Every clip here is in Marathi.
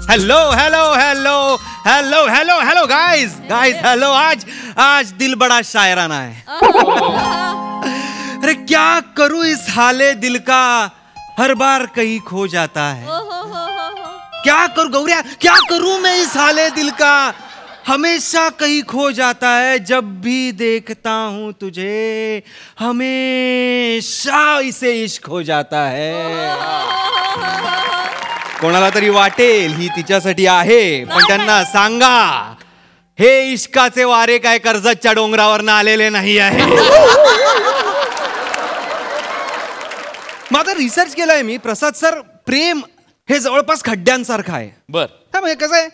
Hello hello hello hello hello hello guys guys hello. आज दिल बड़ा शायराना है। अरे क्या करूं इस हाले दिल का, हर बार कहीं खो जाता है। क्या करूं गौरिया, क्या करूं मैं इस हाले दिल का, हमेशा कहीं खो जाता है। जब भी देखता हूं तुझे हमेशा इसे इश्क हो जाता है। कोणाला तरी वाटेल ही तिच्यासाठी आहे, पण त्यांना सांगा हे इश्काचे वारे काय कर्जतच्या डोंगरावर आलेले नाही आहे. माझा रिसर्च केलाय मी प्रसाद सर. प्रेम हे जवळपास खड्ड्यांसारखं आहे. बर म्हणजे कसं आहे,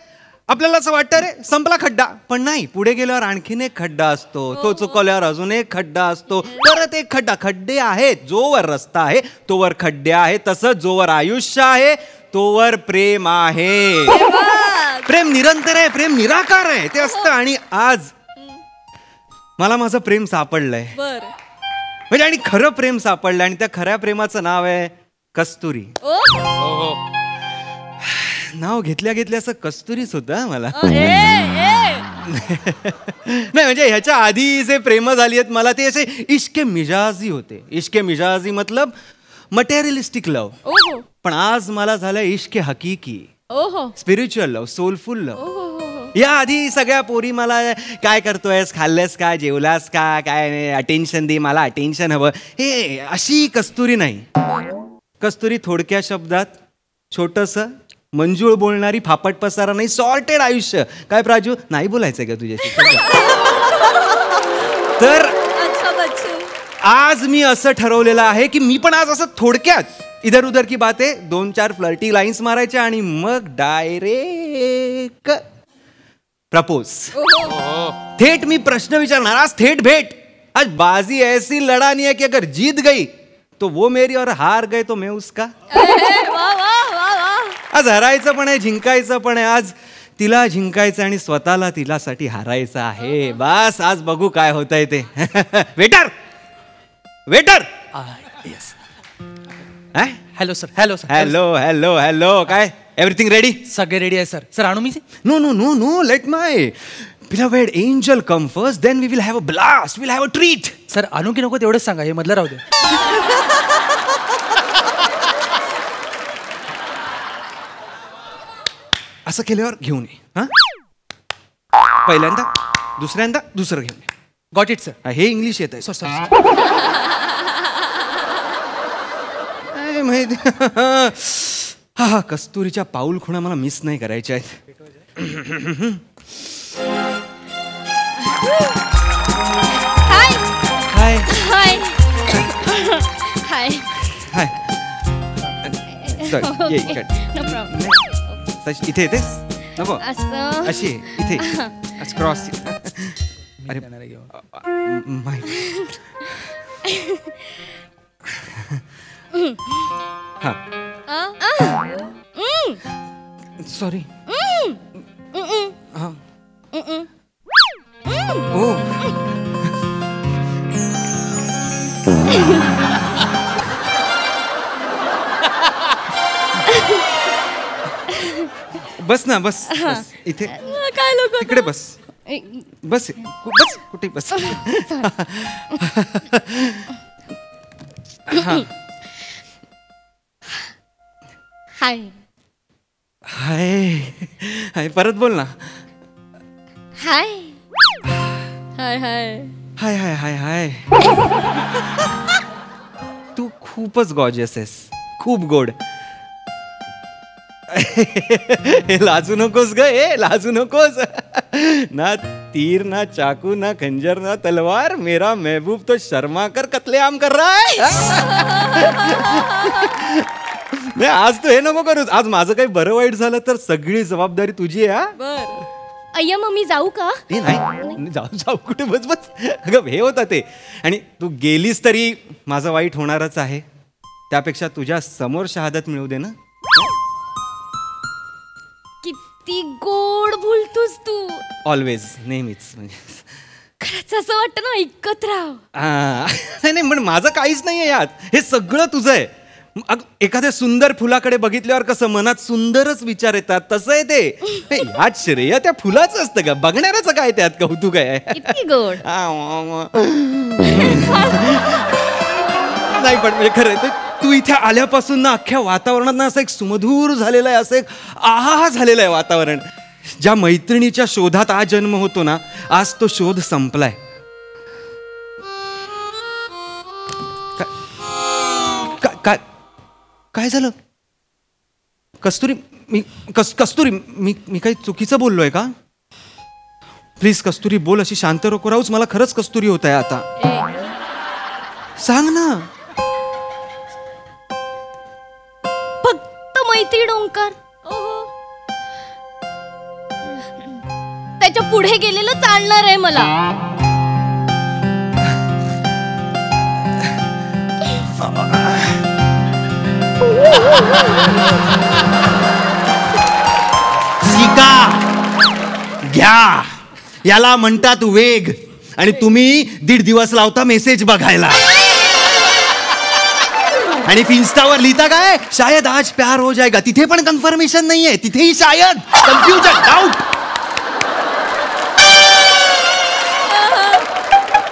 आपल्याला असं वाटतं रे संपला खड्डा, पण नाही, पुढे गेल्यावर आणखीन एक खड्डा असतो, तो चुकवल्यावर अजून एक खड्डा असतो, परत एक खड्डा. खड्डे आहेत, जोवर रस्ता आहे तोवर खड्डे आहे. तसंच जोवर आयुष्य आहे तोवर प्रेम आहे. प्रेम निरंतर आहे, प्रेम निराकार आहे ते असतं. आणि आज मला माझं प्रेम सापडलंय. म्हणजे आणि खरं प्रेम सापडलंय, आणि त्या खऱ्या प्रेमाचं नाव आहे कस्तुरी. नाव घेतल्या घेतल्या असं कस्तुरी सुद्धा मला. नाही म्हणजे ह्याच्या आधी जे प्रेम झाली आहेत मला ते असे इश्के मिजाजी होते. इश्के मिजाजी मतलब मटेरियलिस्टिक लव. पण आज मला झालं इश्के हकीकी, स्पिरिच्युअल लव, सोलफुल लव. या आधी सगळ्या पोरी मला काय करतोयस, खाल्लंस का, जेवलास का, काय अटेन्शन दे, मला अटेन्शन हवं, हे अशी कस्तुरी नाही. कस्तुरी थोडक्या शब्दात छोटस मंजूळ बोलणारी, फापट पसारा नाही, सॉर्टेड आयुष्य. काय प्राजू, नाही बोलायचंय का तुझ्याशी? तर आज मी असं ठरवलेलं आहे की मी पण आज असं थोडक्यात इधर उधर की बात आहे, 2-4 फ्लर्टी लाईन्स मारायच्या आणि मग डायरेक्ट प्रपोज. थेट मी प्रश्न विचारणार. आज थेट भेट. आज बाजी ऐसी लड़ानी है कि अगर जीत गई तो वो मेरी और हार गए तो मैं उसका. आज हरायचं पण आहे, जिंकायचं पण आहे. आज तिला जिंकायचं आणि स्वतःला तिलासाठी हारायचं आहे. बस आज बघू काय होतंय ते. Waiter waiter. Hello sir. Hello sir. Hello hello hello. काय एव्हरीथिंग रेडी? सगळे रेडी आहे सर. सर आणू मी? No no no no, let my beloved angel come first, then we will have a blast, we'll have a treat. Sir आणू की नको तेवढंच सांगा, हे मधलं राहू दे. असं केल्यावर घेऊन ये. हा, पहिल्यांदा, दुसऱ्यांदा, दुसरं घेऊन ये. Got it sir. हे इंग्लिश येत आहे. सर माहिती. हा हा, कस्तुरीच्या पाऊल खुणा मला मिस नाही करायच्या आहेत. हाय हाय हाय हाय हाय. सॉरी, ये इकडे. No problem. इथे येतेस नको, असं अशी इथे क्रॉस. अरे माय. हा सॉरी. हा ओ बस ना, बस बस इथे. काय लोक इकडे बस. बस बस कुठे बस. हाय हाय हाय. परत बोल ना. हाय हाय हाय हाय हाय हाय हाय. तू खूपच गॉर्जियस आहेस, खूप गोड. लाजू नकोस ग, लाजू नकोस. ना तीर ना चाकू ना खंजर ना तलवार, मेरा महबूब तो शर्मा कर कत्लेआम कर रहा है. नाही आज तू हे नको करूस. आज माझं काही बरं वाईट झालं तर सगळी जबाबदारी तुझी आहे. बर. अय्या मम्मी जाऊ का? ते नाही, जाऊ जाऊ कुठे, बस बस. अगं हे होतं ते. आणि तू गेलीस तरी माझं वाईट होणारच आहे. त्यापेक्षा तुझ्या समोर शहादत मिळू दे ना. किती गोड बोलतोस तू. ऑलवेज, नेहमीच. म्हणजे खरंच असं वाटतं ना ऐकत राह. नाही नाही, पण माझं काहीच नाहीये यात. हे सगळं तुझं आहे. एखाद्या सुंदर फुलाकडे बघितल्यावर कसं मनात सुंदरच विचार येतात तसं आहे ते. ह्यात श्रेय त्या फुलाचं असतं का? बघणाऱ्याचं काय त्यात कौतुक आहे? किती गोड. नाही पण म्हणजे खरं आहे, तू इथे आल्यापासून ना अख्ख्या वातावरणात ना असं एक सुमधूर झालेलं आहे, असं एक आहा झालेलं आहे वातावरण. ज्या मैत्रिणीच्या शोधात आज जन्म होतो ना, आज तो शोध संपलाय. काय काय झालं कस्तुरी? कस्तुरी मी काही चुकीचं बोललोय का? प्लीज कस्तुरी बोल, अशी शांत नको राहूच. मला खरंच कस्तुरी होत आहे आता. सांग ना. फक्त मैत्री ओंकार. त्याच्या पुढे गेलेलं चालणार आहे मला. शिका घ्या, याला म्हणतात वेग. आणि तुम्ही 1.5 दिवस लावता मेसेज बघायला आणि इन्स्टावर लिहिता काय, शायद आज प्यार हो जाएगा. तिथे पण कन्फर्मेशन नाहीये, तिथेही शायद, कन्फ्युजन, डाऊट.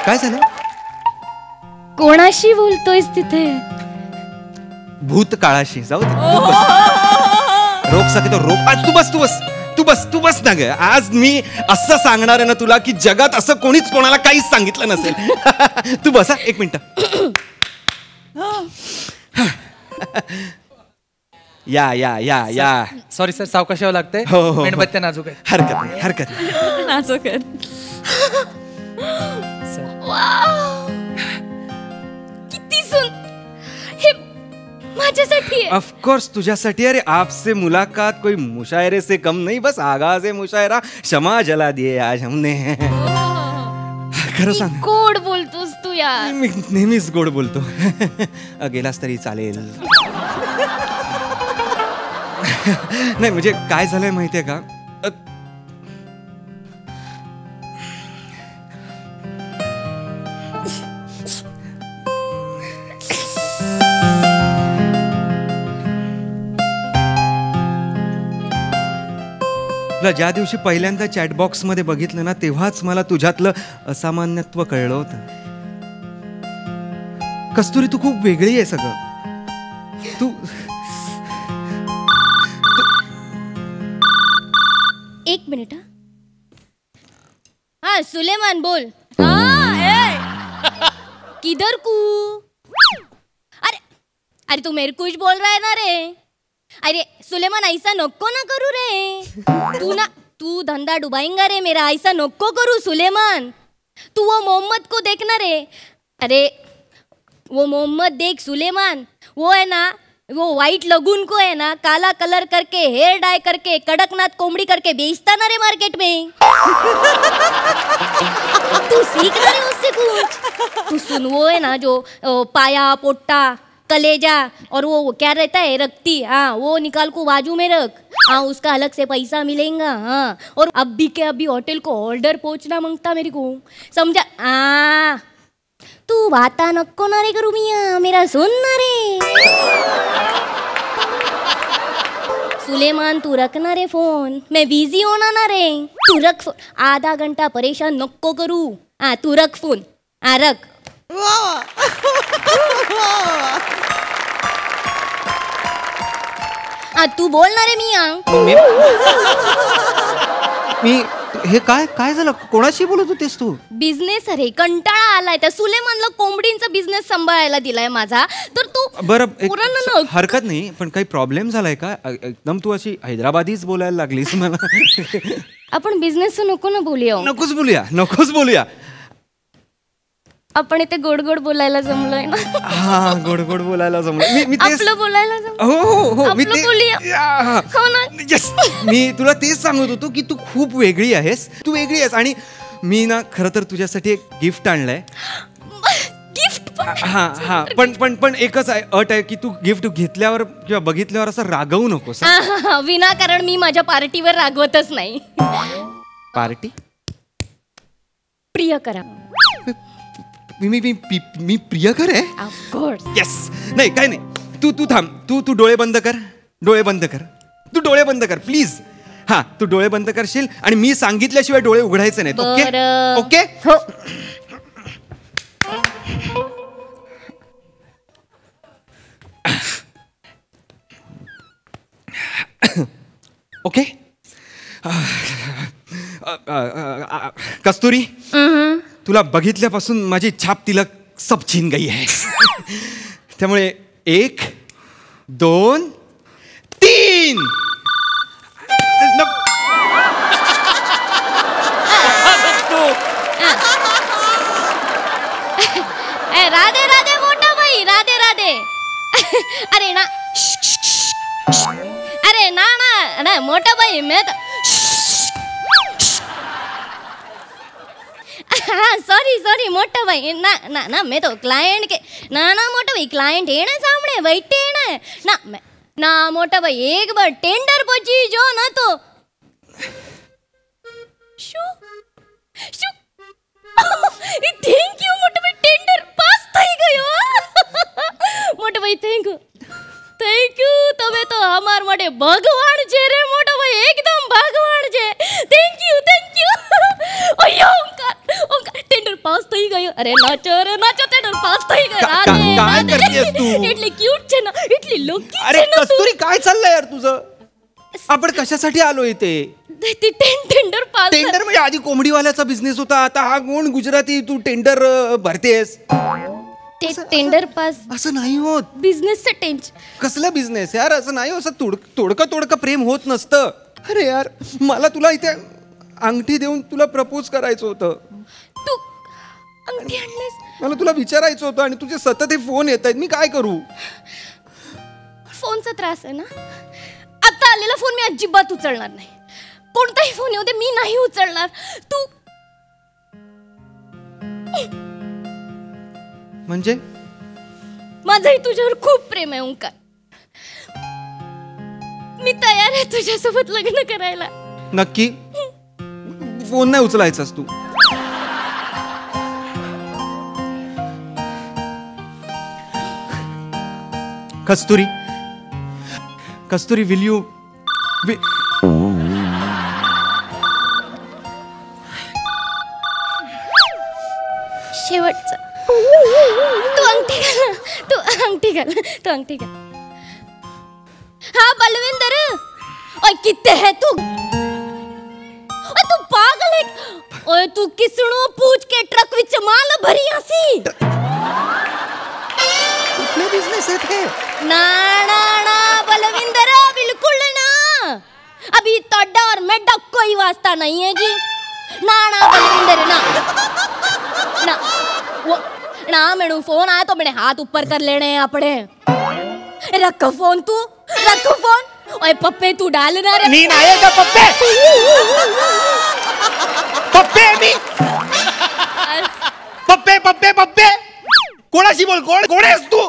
काय झालं? कोणाशी बोलतोयस तिथे? भूतकाळाशी. जाऊ दे, रोख सके तो रोख. आज तू बस ना ग. आज मी असं सांगणार आहे ना तुला की जगात असं कोणीच कोणाला काहीच सांगितलं नसेल. तू बस. 1 मिनिट. या. सॉरी सर, सावकाश यावं लागतंय. हो. मेणबत्त्या नाजूक आहे. हरकत नाही. नाजूक आहे. किती हे माझ्यासाठी आहे. ऑफ कोर्स तुझ्यासाठी. अरे आपसे मुलाकात कोई मुशायरे से कम नहीं, बस आगाज मुशायरा क्षमा जला दिए आज हमने. खरं सांग, गोड बोलतोस तू यार. मी नेहमीच गोड बोलतो. गेलास तरी चालेल. नाही म्हणजे काय झालंय माहितीये का, ज्या दिवशी पहिल्यांदा चॅटबॉक्स मध्ये बघितलं ना, तेव्हाच मला तुझ्यातलं असामान्यत्व कळलं होतं. कस्तुरी तू खूप वेगळी आहे सगळं. तू 1 मिनिट. हाँ सुलेमान बोल. किधर कू? अरे तू मेरे कुछ बोल रहा है ना रे. अरे सुलेमान ऐसा नको ना करू रे. तू धंधा डुबाएंगा रे मेरा. ऐसा नको करू सुलेमान. तू वो मोहम्मद को देखना रे. अरे वो मोहम्मद देख सुलेमान. वो है ना, वो व्हाइट लगून को है ना काला कलर करके हेयर डाई करके कड़कनाथ कोमड़ी करके बेचता ना रे मार्केट में. तू सीख ना रे उससे कुछ. तू सुन, वो है ना जो पाया पोट्टा कलेजा और वो क्या रहता है रक्ती, हाँ वो निकाल को बाजू में रख. हाँ उसका अलग से पैसा मिलेगा. हाँ और अभी के अभी होटल को ऑर्डर पहुंचना मांगता मेरे को, समझा? हाँ तू बाता नको ना रे करू मियाँ, मेरा सुन ना रे. सुलेमान तू रखना रे फोन. मैं बिजी होना ना रे. तू रख फोन. आधा घंटा परेशान नको करू. हाँ तू रख फोन. हाँ रख. तू बोल ना रे मियाँ. मी हे काय झालं? कोणाशी बोलत होतेस तू? बिझनेस अरे, कंटाळा आलाय. त्या सुलेमानला कोंबडींचा बिझनेस सांभाळायला दिलाय माझा. तर तू बरं हरकत नाही, पण काही प्रॉब्लेम झालाय का? एकदम तू अशी हैदराबादीच बोलायला लागलीस मला. आपण बिझनेस नको ना बोलूया. नकोच बोलूया. आपण इथे गोड गोड बोलायला जमलोय ना. हा गोड बोलायला जमलं. मी आपलं बोलायला जमलं. हो मी बोलूया. हो ना. यस, मी तुला तेच सांगत होतो की तू खूप वेगळी आहेस. आणि मी ना खरं तर तुझ्यासाठी एक गिफ्ट आणलंय. गिफ्ट? हा पण एकच आहे, अट आहे की तू गिफ्ट घेतल्यावर किंवा बघितल्यावर असं रागवू नकोस. विनाकारण मी माझ्या पार्टीवर रागवतच नाही. पार्टी प्रिय करा. मी प्रियकर आहे. Of course. येस. नाही काय नाही, तू थांब, तू डोळे बंद कर, डोळे बंद कर, तू डोळे बंद कर प्लीज. हा, तू डोळे बंद करशील आणि मी सांगितल्याशिवाय डोळे उघडायचे नाहीत. ओके ओके हो. ओके. कस्तुरी, तुला बघितल्यापासून माझी छाप तिलक सब छीन गई है. त्यामुळे 1 2 3. राधे राधे मोठा भाई, राधे राधे. अरे ना, अरे ना ना ना मोठा भाई, मैं तो हाँ सॉरी मोठा भाई, ना ना ना मैं तो क्लाइंट के ना मोठा भाई, क्लाइंट है ना सामने बैठे है ना ना मोठा भाई, एक बार टेंडर पची जो ना तो शू शू. थैंक यू मोठा भाई, टेंडर पास થઈ ગયો. મોટા ભાઈ થેન્ક યુ. તમે તો અમાર માટે ભગવાન છે રે મોટા ભાઈ, એકદમ ભગવાન છે. Thank you. ઓયો ઓંકાર ટેન્ડર પાસ થઈ ગયો. અરે નાચો ટેન્ડર પાસ થઈ ગયો. काय करतेस तू? એટલી ક્यूट છે ना, એટલી लोकी अरे છે ना तू. कस्तुरी, काय चाललंय यार तुझं? आपण कशासाठी आलो इथे? ती टेंडर पास. टेंडर म्हणजे आधी कोंबडीवाल्याचा बिझनेस होता, आता हा कोण गुजराती तू टेंडर भरतेस? टेंडर पास असं नाही होत. बिझनेसचं टेन्शन. कसला बिझनेस यार? असं नाही, असं तोडकं प्रेम होत नसतं. अरे यार, मला तुला इथे अंगठी देऊन तुला प्रपोज करायचं होतं. तू अंगठी आणलीस? मला तुला विचारायचं होतं आणि तुझे सतत हे फोन येत आहेत. मी काय करू? फोनचा त्रास आहे ना. आता आलेला फोन मी अजिबात उचलणार नाही. कोणताही फोन येऊ दे, मी नाही उचलणार. तू म्हणजे माझंही तुझ्यावर खूप प्रेम आहे ओंकार. मी तयार आहे तुझ्यासोबत लग्न करायला. नक्की? फोन नाही उचलायचास तू? कस्तुरी विल यू शेवटचं. तू अंगठी घाल. हाँ बलविंदर, ओए कितने है तू? ओए तू पागल है? ओए तू किसणो पूछ के ट्रक विच माल भरी आसी? कुठले बिझनेस आहेत हे? ना बलविंदर, बिल्कुल ना. अभी तोड़ा और मेढा कोई वास्ता नहीं है जी. ना बलविंदर ना वो ना मेनू फोन आया तो मैंने हाथ ऊपर कर लेने हैं अपने. रख फोन तू, रख फोन. ओए पप्पे तू डालना रे. मी नाही का पप्पे? पप्पे कोणाशी बोल? कोण आहेस तू?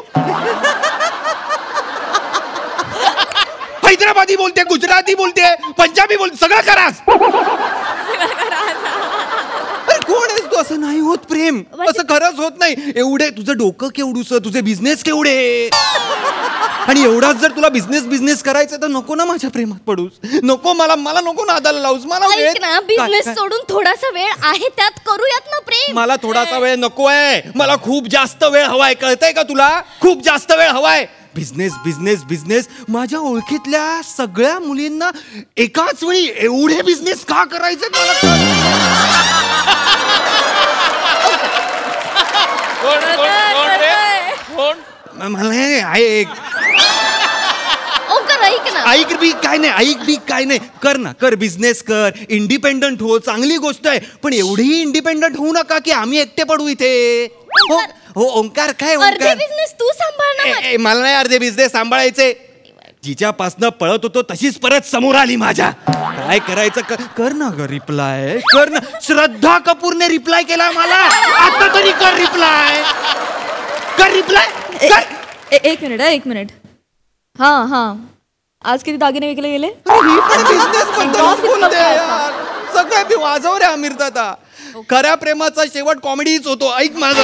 हैदराबादी बोलते, गुजराती बोलते, पंजाबी बोलते, सगळं करास. कोण आहेस तू? असं नाही होत प्रेम, असं खरंच होत नाही. एवढे तुझं डोकं केवढूस, तुझे बिझनेस केवढे, आणि एवढाच जर तुला बिझनेस करायचं तर नको ना माझ्या प्रेमात पडूस. नको, मला नको नादाला लावूस. मला ऐक ना, बिझनेस सोडून थोडासा वेळ आहे त्यात करूयात ना प्रेम. मला थोडासा वेळ नकोय, मला खूप जास्त वेळ हवाय. कळतंय का तुला? खूप जास्त वेळ हवाय. बिझनेस. माझ्या ओळखीतल्या सगळ्या मुलींना एकाच वेळी एवढे बिझनेस का करायचे मला ऐक बी काय नाही. कर बिझनेस कर, इंडिपेंडंट हो, चांगली गोष्ट आहे. पण एवढी इंडिपेंडंट होऊ नका की आम्ही एकटे पडू इथे. हो ओंकार, काय अर्धे बिझनेस तू सांभाळणार? मला नाही अर्धे बिझनेस सांभाळायचे. जिच्यापासनं पळत होतो तशीच परत समोर आली माझ्या. काय करायचं? कर ना ग रिप्लाय, कर ना. श्रद्धा कपूरने रिप्लाय केला मला. आता तरी कर रिप्लाय. एक मिनिट. हाँ आज किती दागिने विकले गेले? सगळं वाजव रे आमिर दादा. खऱ्या प्रेमाचा शेवट कॉमेडीच होतो. ऐक माझं.